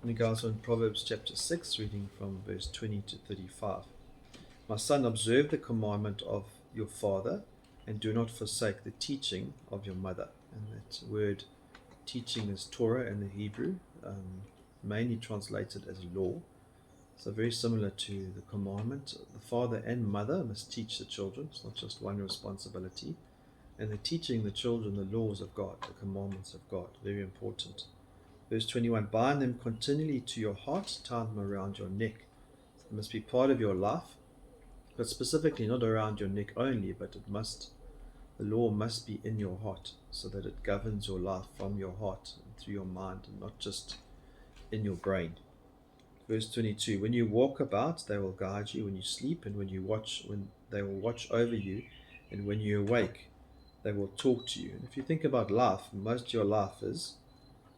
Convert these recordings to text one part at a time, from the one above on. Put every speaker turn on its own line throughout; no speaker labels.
And it goes on Proverbs chapter 6, reading from verse 20 to 35. My son, observe the commandment of your father, and do not forsake the teaching of your mother. And that word teaching is Torah in the Hebrew, mainly translated as law. So very similar to the commandment. The father and mother must teach the children. It's not just one responsibility. And they're teaching the children the laws of God, the commandments of God. Very important. Verse 21, bind them continually to your heart, tie them around your neck. So it must be part of your life, but specifically not around your neck only, but the law must be in your heart, so that it governs your life from your heart and through your mind, and not just in your brain. Verse 22, when you walk about, they will guide you. When you sleep and when they will watch over you, and when you awake, they will talk to you. And if you think about life, most of your life is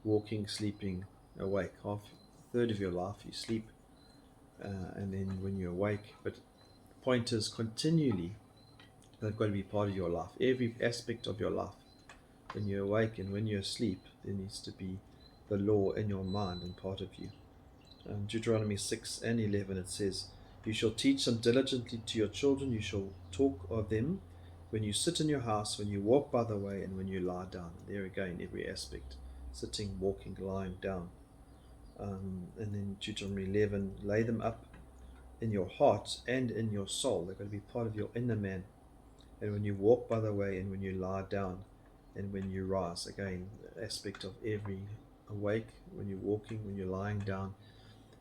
walking, sleeping, awake. Half, a third of your life you sleep, and then when you awake. But the point is, continually, they've got to be part of your life. Every aspect of your life. When you're awake and when you're asleep, there needs to be the law in your mind and part of you. Deuteronomy 6 and 11, it says, you shall teach them diligently to your children. You shall talk of them when you sit in your house, when you walk by the way, and when you lie down. There again, every aspect. Sitting, walking, lying down. And then Deuteronomy 11, lay them up in your heart and in your soul. They're going to be part of your inner man. And when you walk by the way, and when you lie down, and when you rise, again, the aspect of every awake, when you're walking, when you're lying down.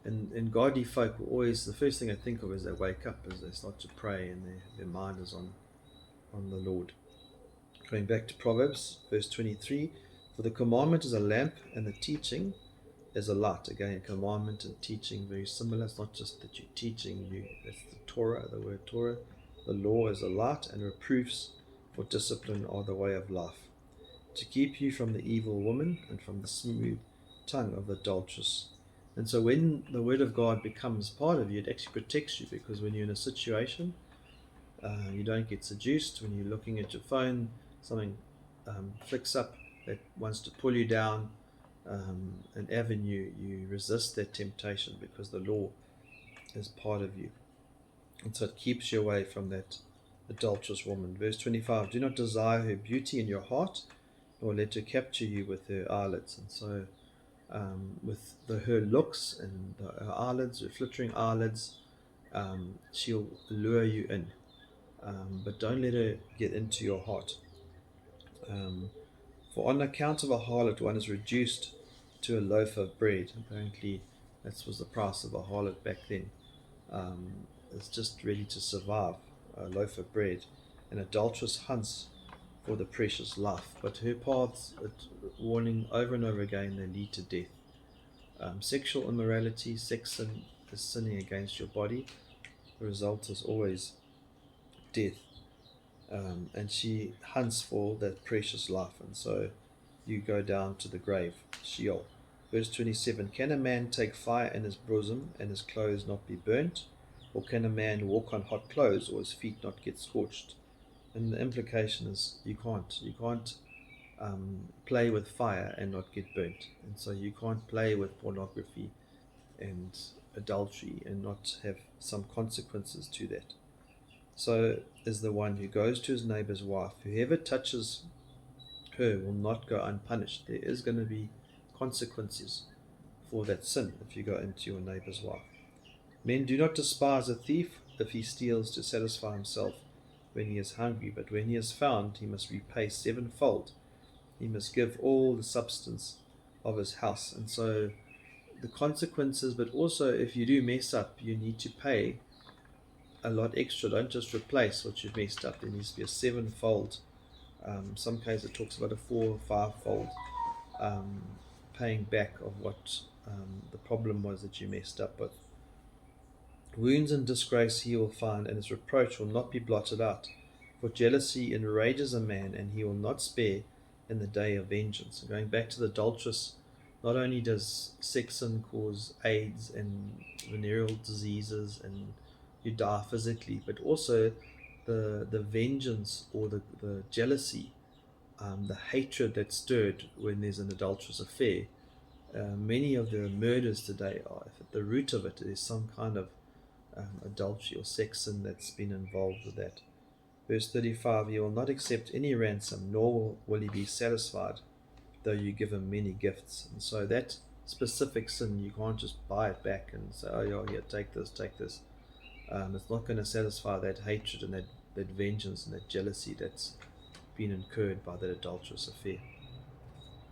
And godly folk will always, the first thing I think of as they wake up is they start to pray, and their mind is on the Lord. Going back to Proverbs, verse 23, for the commandment is a lamp, and the teaching is a light. Again, commandment and teaching, very similar. It's not just that you're teaching, that's the Torah, the word Torah. The law is a light, and reproofs for discipline are the way of life, to keep you from the evil woman and from the smooth tongue of the adulteress. And so when the word of God becomes part of you, it actually protects you, because when you're in a situation, you don't get seduced. When you're looking at your phone, something flicks up that wants to pull you down an avenue, you resist that temptation, because the law is part of you. And so it keeps you away from that adulterous woman. Verse 25, do not desire her beauty in your heart, nor let her capture you with her eyelids. And so with her looks and her eyelids, her flittering eyelids, she'll lure you in. But don't let her get into your heart. For on account of a harlot, one is reduced to a loaf of bread. Apparently, that was the price of a harlot back then. It's just ready to survive, a loaf of bread. An adulteress hunts for the precious life, but her paths, warning over and over again, they lead to death. Sexual immorality, sex sin, is sinning against your body. The result is always death. And she hunts for that precious life, and so you go down to the grave, Sheol. Verse 27, can a man take fire in his bosom and his clothes not be burnt? Or can a man walk on hot clothes or his feet not get scorched? And the implication is you can't play with fire and not get burnt. And so you can't play with pornography and adultery and not have some consequences to that. So is the one who goes to his neighbor's wife. Whoever touches her will not go unpunished. There is going to be consequences for that sin if you go into your neighbor's wife. Men, do not despise a thief if he steals to satisfy himself when he is hungry, but when he is found, he must repay sevenfold. He must give all the substance of his house. And so the consequences, but also if you do mess up, you need to pay a lot extra. Don't just replace what you've messed up. There needs to be a sevenfold. Some cases it talks about a 4 or 5-fold paying back of what the problem was that you messed up with. Wounds and disgrace he will find, and his reproach will not be blotted out. For jealousy enrages a man, and he will not spare in the day of vengeance. And going back to the adulteress, not only does sex sin cause AIDS and venereal diseases and you die physically, but also the vengeance or the jealousy, the hatred that's stirred when there's an adulterous affair, Many of the murders today are, if at the root of it is some kind of adultery or sex sin that's been involved with that. Verse 35, he will not accept any ransom, nor will he be satisfied, though you give him many gifts. And so that specific sin, you can't just buy it back and say, oh, yeah, here, take this, take this. It's not going to satisfy that hatred and that vengeance and that jealousy that's been incurred by that adulterous affair.